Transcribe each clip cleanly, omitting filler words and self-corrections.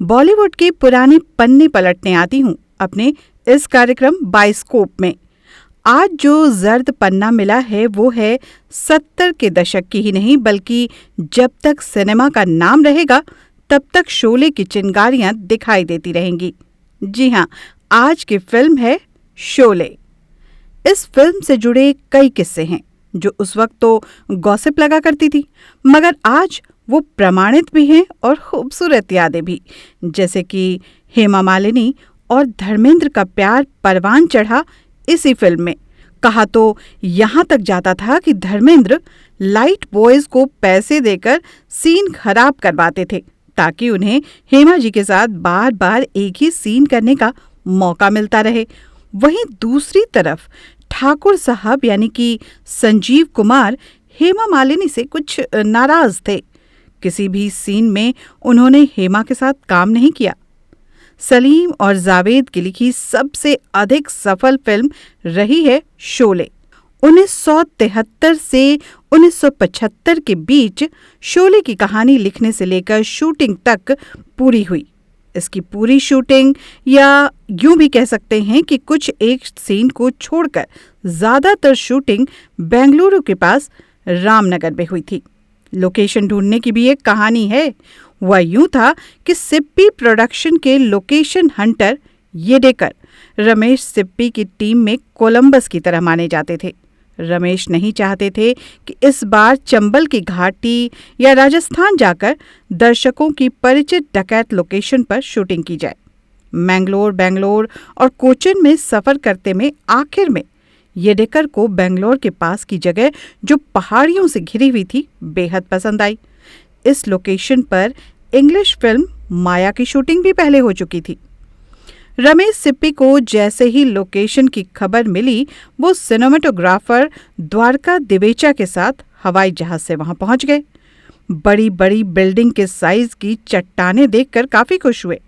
बॉलीवुड के पुराने पन्ने पलटने आती हूँ अपने इस कार्यक्रम बाइस्कोप में। आज जो जर्द पन्ना मिला है वो है 70 के दशक की ही नहीं बल्कि जब तक सिनेमा का नाम रहेगा तब तक शोले की चिंगारियां दिखाई देती रहेंगी। जी हाँ, आज की फिल्म है शोले। इस फिल्म से जुड़े कई किस्से हैं जो उस वक्त तो गॉसिप लगा करती थी, मगर आज वो प्रमाणित भी हैं और खूबसूरत यादें भी। जैसे कि हेमा मालिनी और धर्मेंद्र का प्यार परवान चढ़ा इसी फिल्म में। कहा तो यहाँ तक जाता था कि धर्मेंद्र लाइट बॉयज को पैसे देकर सीन खराब करवाते थे ताकि उन्हें हेमा जी के साथ बार बार एक ही सीन करने का मौका मिलता रहे। वहीं दूसरी तरफ ठाकुर साहब यानी कि संजीव कुमार हेमा मालिनी से कुछ नाराज थे। किसी भी सीन में उन्होंने हेमा के साथ काम नहीं किया। सलीम और जावेद की लिखी सबसे अधिक सफल फिल्म रही है शोले। 1973 से 1975 के बीच शोले की कहानी लिखने से लेकर शूटिंग तक पूरी हुई। इसकी पूरी शूटिंग, या यूं भी कह सकते हैं कि कुछ एक सीन को छोड़कर ज्यादातर शूटिंग बेंगलुरु के पास रामनगर में हुई थी। लोकेशन ढूंढने की भी एक कहानी है। वह यूं था कि सिप्पी प्रोडक्शन के लोकेशन हंटर येडेकर रमेश सिप्पी की टीम में कोलंबस की तरह माने जाते थे। रमेश नहीं चाहते थे कि इस बार चंबल की घाटी या राजस्थान जाकर दर्शकों की परिचित डकैत लोकेशन पर शूटिंग की जाए। बेंगलोर और कोचिन में सफर करते में आखिर में येडेकर को बेंगलोर के पास की जगह जो पहाड़ियों से घिरी हुई थी बेहद पसंद आई। इस लोकेशन पर इंग्लिश फिल्म माया की शूटिंग भी पहले हो चुकी थी। रमेश सिप्पी को जैसे ही लोकेशन की खबर मिली वो सिनेमेटोग्राफर द्वारका दिवेचा के साथ हवाई जहाज से वहां पहुंच गए। बड़ी बड़ी बिल्डिंग के साइज की चट्टानें देखकर काफी खुश हुए।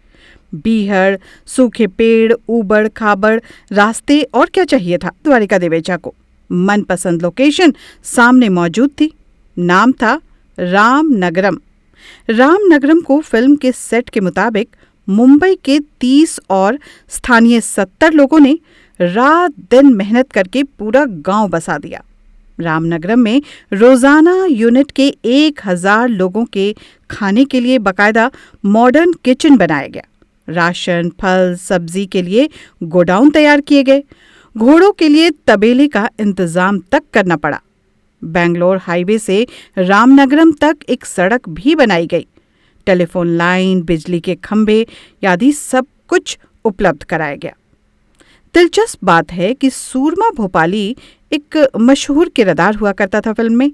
बीहड़, सूखे पेड़, ऊबड़ खाबड़ रास्ते और क्या चाहिए था द्वारिका दिवेचा को। मनपसंद लोकेशन सामने मौजूद थी। नाम था रामनगरम। रामनगरम को फिल्म के सेट के मुताबिक मुंबई के 30 और स्थानीय 70 लोगों ने रात दिन मेहनत करके पूरा गांव बसा दिया। रामनगरम में रोजाना यूनिट के 1000 लोगों के खाने के लिए बाकायदा मॉडर्न किचन बनाया गया। राशन, फल, सब्जी के लिए गोडाउन तैयार किए गए। घोड़ों के लिए तबेले का इंतजाम तक करना पड़ा। बेंगलोर हाईवे से रामनगरम तक एक सड़क भी बनाई गई। टेलीफोन लाइन, बिजली के खंभे आदि सब कुछ उपलब्ध कराया गया। दिलचस्प बात है कि सूरमा भोपाली एक मशहूर किरदार हुआ करता था फिल्म में,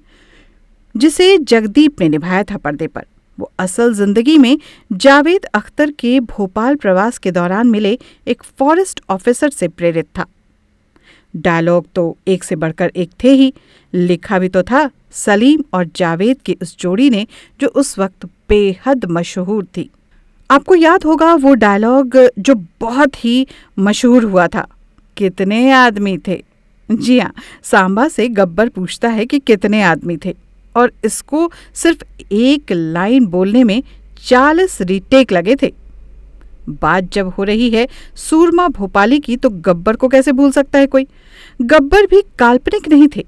जिसे जगदीप ने निभाया था पर्दे पर। वो असल जिंदगी में जावेद अख्तर के भोपाल प्रवास के दौरान मिले एक फॉरेस्ट ऑफिसर से प्रेरित था। डायलॉग तो एक से बढ़कर एक थे ही, लिखा भी तो था सलीम और जावेद की उस जोड़ी ने जो उस वक्त बेहद मशहूर थी। आपको याद होगा वो डायलॉग जो बहुत ही मशहूर हुआ था, कितने आदमी थे। जी हाँ, सांबा से गब्बर पूछता है कि कितने आदमी थे, और इसको सिर्फ एक लाइन बोलने में 40 रीटेक लगे थे। बात जब हो रही है सूरमा भोपाली की तो गब्बर को कैसे भूल सकता है कोई। गब्बर भी काल्पनिक नहीं थे।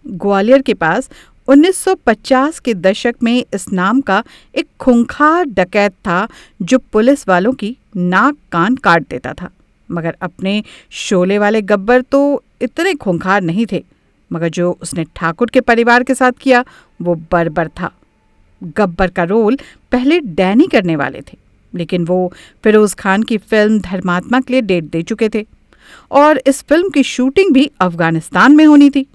ग्वालियर के पास 1950 के दशक में इस नाम का एक खूंखार डकैत था जो पुलिस वालों की नाक कान काट देता था। मगर अपने शोले वाले गब्बर तो इतने खूंखार नहीं थे, मगर जो उसने ठाकुर के परिवार के साथ किया वो बर्बर था। गब्बर का रोल पहले डैनी करने वाले थे, लेकिन वो फिरोज खान की फिल्म धर्मात्मा के लिए डेट दे चुके थे और इस फिल्म की शूटिंग भी अफगानिस्तान में होनी थी।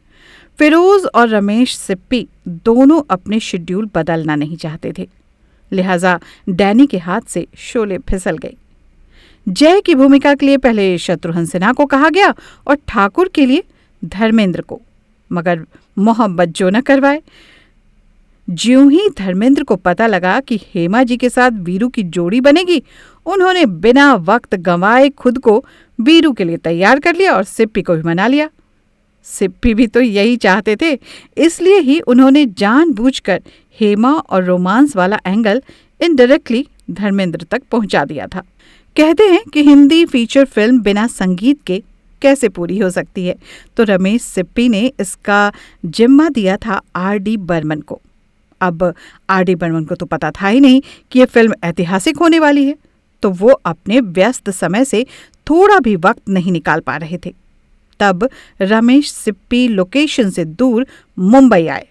फिरोज और रमेश सिप्पी दोनों अपने शेड्यूल बदलना नहीं चाहते थे, लिहाजा डैनी के हाथ से शोले फिसल गई। जय की भूमिका के लिए पहले शत्रुघ्न सिन्हा को कहा गया और ठाकुर के लिए धर्मेंद्र को, मगर मोहब्बत जो न करवाए। ज्यों ही धर्मेंद्र को पता लगा कि हेमा जी के साथ वीरू की जोड़ी बनेगी, उन्होंने बिना वक्त गंवाए खुद को वीरू के लिए तैयार कर लिया और सिप्पी को भी मना लिया। सिप्पी भी तो यही चाहते थे, इसलिए ही उन्होंने जानबूझकर हेमा और रोमांस वाला एंगल इनडायरेक्टली धर्मेंद्र तक पहुंचा दिया था। कहते हैं कि हिंदी फीचर फिल्म बिना संगीत के कैसे पूरी हो सकती है, तो रमेश सिप्पी ने इसका जिम्मा दिया था R.D. बर्मन को। अब R.D. बर्मन को तो पता था ही नहीं कि यह फिल्म ऐतिहासिक होने वाली है, तो वो अपने व्यस्त समय से थोड़ा भी वक्त नहीं निकाल पा रहे थे। तब रमेश सिप्पी लोकेशन से दूर मुंबई आए।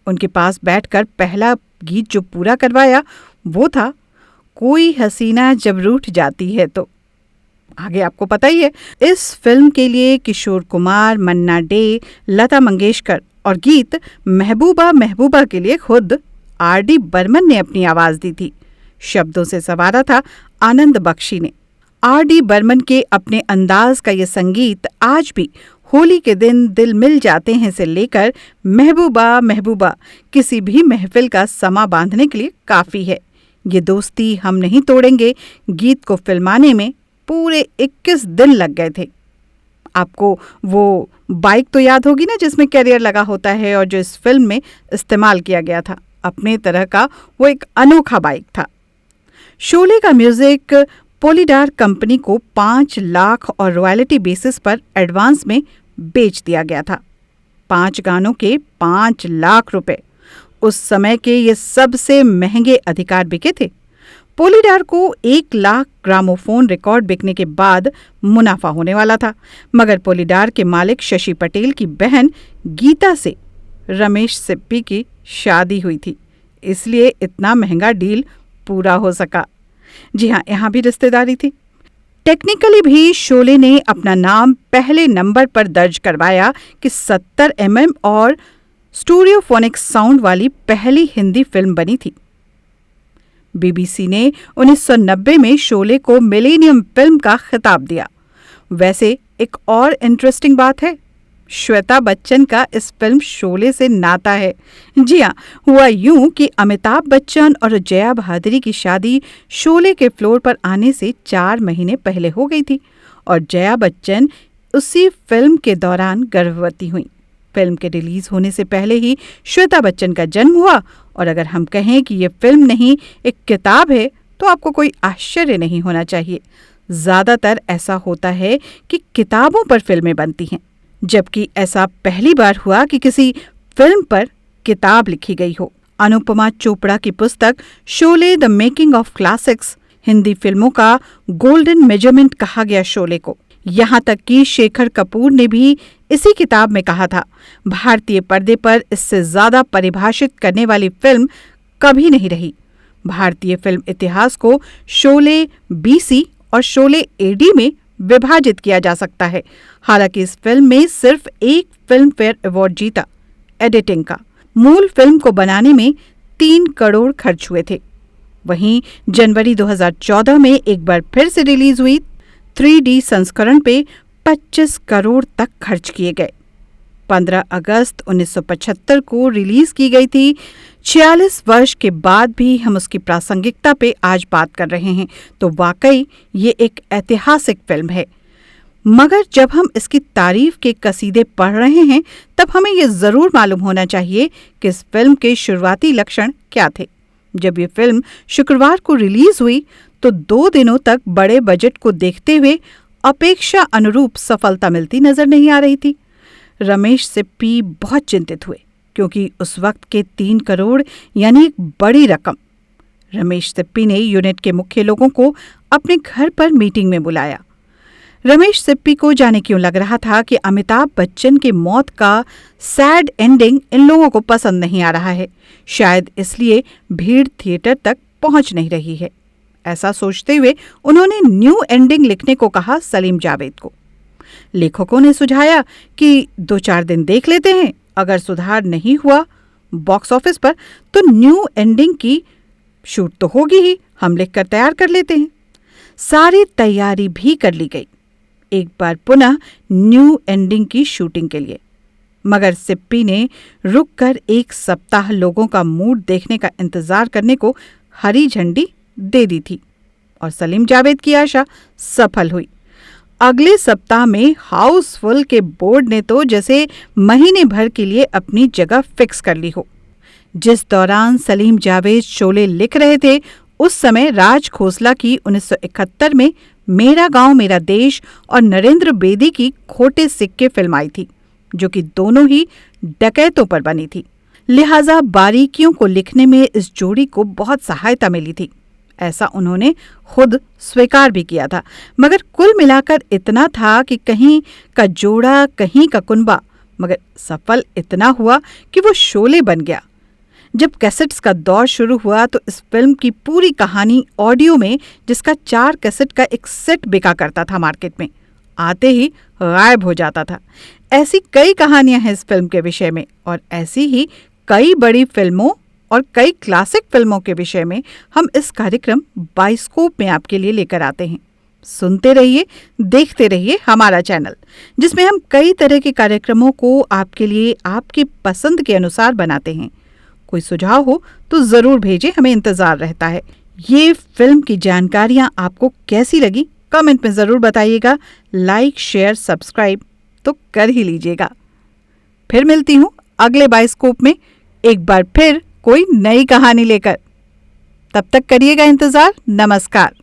उनके पास बैठकर पहला गीत जो पूरा करवाया वो था कोई हसीना जब रूठ जाती है तो। आगे आपको पता ही है। इस फिल्म के लिए किशोर कुमार, मन्ना डे, लता मंगेशकर और गीत महबूबा महबूबा के लिए खुद R.D. बर्मन ने अपनी आवाज दी थी। शब्दों से संवारा था आनंद बख्शी ने। R.D. बर्मन के अपने अंदाज का ये संगीत आज भी होली के दिन दिल मिल जाते हैं से लेकर महबूबा महबूबा किसी भी महफिल का समा बांधने के लिए काफी है। ये दोस्ती हम नहीं तोड़ेंगे गीत को फिल्माने में पूरे 21 दिन लग गए थे। आपको वो बाइक तो याद होगी ना जिसमें कैरियर लगा होता है और जो इस फिल्म में इस्तेमाल किया गया था। अपने तरह का वो एक अनोखा बाइक था। शोले का म्यूजिक पोलीडार कंपनी को 5 लाख और रॉयल्टी बेसिस पर एडवांस में बेच दिया गया था। 5 गानों के 5 लाख रुपए उस समय के ये सबसे महंगे अधिकार बिके थे। पोलीडार को 1 लाख ग्रामोफोन रिकॉर्ड बिकने के बाद मुनाफा होने वाला था, मगर पोलीडार के मालिक शशि पटेल की बहन गीता से रमेश सिप्पी की शादी हुई थी, इसलिए इतना महंगा डील पूरा हो सका। जी हाँ, यहाँ भी रिश्तेदारी थी। टेक्निकली भी शोले ने अपना नाम पहले नंबर पर दर्ज करवाया कि 70 mm और स्टूडियोफोनिक साउंड वाली पहली हिंदी फिल्म बनी थी। BBC ने 1990 में शोले को मिलेनियम फिल्म का खिताब दिया। वैसे एक और इंटरेस्टिंग बात है, श्वेता बच्चन का इस फिल्म शोले से नाता है। जी हाँ, हुआ यूं कि अमिताभ बच्चन और जया बहादुरी की शादी शोले के फ्लोर पर आने से 4 महीने पहले हो गई थी और जया बच्चन उसी फिल्म के दौरान गर्भवती हुई। फिल्म के रिलीज होने से पहले ही श्वेता बच्चन का जन्म हुआ और अगर हम कहें कि ये फिल्म नहीं एक किताब है तो आपको कोई आश्चर्य नहीं होना चाहिए। ज्यादातर ऐसा होता है कि किताबों पर फिल्में बनती हैं, जबकि ऐसा पहली बार हुआ कि किसी फिल्म पर किताब लिखी गई हो। अनुपमा चोपड़ा की पुस्तक Sholay the making of classics Hindi फिल्मों का गोल्डन मेजरमेंट कहा गया शोले को। यहाँ तक कि शेखर कपूर ने भी इसी किताब में कहा था, भारतीय पर्दे पर इससे ज्यादा परिभाषित करने वाली फिल्म कभी नहीं रही। भारतीय फिल्म इतिहास को शोले BC और शोले AD में विभाजित किया जा सकता है। हालांकि इस फिल्म में सिर्फ एक फिल्म फेयर अवार्ड जीता एडिटिंग का। मूल फिल्म को बनाने में 3 करोड़ खर्च हुए थे। वहीं जनवरी 2014 में एक बार फिर से रिलीज हुई 3D संस्करण पे 25 करोड़ तक खर्च किए गए। 15 अगस्त 1975 को रिलीज की गई थी। 46 वर्ष के बाद भी हम उसकी प्रासंगिकता पे आज बात कर रहे हैं, तो वाकई ये एक ऐतिहासिक फिल्म है। मगर जब हम इसकी तारीफ के कसीदे पढ़ रहे हैं तब हमें ये जरूर मालूम होना चाहिए कि इस फिल्म के शुरुआती लक्षण क्या थे। जब ये फिल्म शुक्रवार को रिलीज हुई तो 2 दिनों तक बड़े बजट को देखते हुए अपेक्षा अनुरूप सफलता मिलती नजर नहीं आ रही थी। रमेश सिप्पी बहुत चिंतित हुए क्योंकि उस वक्त के 3 करोड़ यानी एक बड़ी रकम। रमेश सिप्पी ने यूनिट के मुख्य लोगों को अपने घर पर मीटिंग में बुलाया। रमेश सिप्पी को जाने क्यों लग रहा था कि अमिताभ बच्चन की मौत का सैड एंडिंग इन लोगों को पसंद नहीं आ रहा है। शायद इसलिए भीड़ थिएटर तक पहुंच नहीं रही है। ऐसा सोचते हुए उन्होंने न्यू एंडिंग लिखने को कहा सलीम जावेद को। लेखकों ने सुझाया कि 2-4 दिन देख लेते हैं, अगर सुधार नहीं हुआ बॉक्स ऑफिस पर तो न्यू एंडिंग की शूट तो होगी ही, हम लिखकर तैयार कर लेते हैं। सारी तैयारी भी कर ली गई एक बार पुनः न्यू एंडिंग की शूटिंग के लिए, मगर सिप्पी ने रुककर 1 सप्ताह लोगों का मूड देखने का इंतजार करने को हरी झंडी दे दी थी और सलीम जावेद की आशा सफल हुई। अगले सप्ताह में हाउसफुल के बोर्ड ने तो जैसे महीने भर के लिए अपनी जगह फिक्स कर ली हो। जिस दौरान सलीम जावेद शोले लिख रहे थे उस समय राज खोसला की 1971 में मेरा गांव मेरा देश और नरेंद्र बेदी की खोटे सिक्के फिल्म आई थी, जो कि दोनों ही डकैतों पर बनी थी। लिहाजा बारीकियों को लिखने में इस जोड़ी को बहुत सहायता मिली थी, ऐसा उन्होंने खुद स्वीकार भी किया था। मगर कुल मिलाकर इतना था कि कहीं का जोड़ा कहीं का कुनबा, मगर सफल इतना हुआ कि वो शोले बन गया। जब कैसेट्स का दौर शुरू हुआ तो इस फिल्म की पूरी कहानी ऑडियो में, जिसका 4 कैसेट का एक सेट बिका करता था मार्केट में, आते ही गायब हो जाता था। ऐसी कई कहानियां हैं इस फिल्म के विषय में, और ऐसी ही कई बड़ी फिल्मों और कई क्लासिक फिल्मों के विषय में हम इस कार्यक्रम बाइस्कोप में आपके लिए लेकर आते हैं। सुनते रहिए, देखते रहिए हमारा चैनल, जिसमें हम कई तरह के कार्यक्रमों को आपके लिए आपकी पसंद के अनुसार बनाते हैं। कोई सुझाव हो तो जरूर भेजें, हमें इंतजार रहता है। ये फिल्म की जानकारियां आपको कैसी लगी कमेंट में जरूर बताइएगा। लाइक, शेयर, सब्सक्राइब तो कर ही लीजिएगा। फिर मिलती हूं अगले बाइस्कोप में एक बार फिर कोई नई कहानी लेकर। तब तक करिएगा इंतजार। नमस्कार।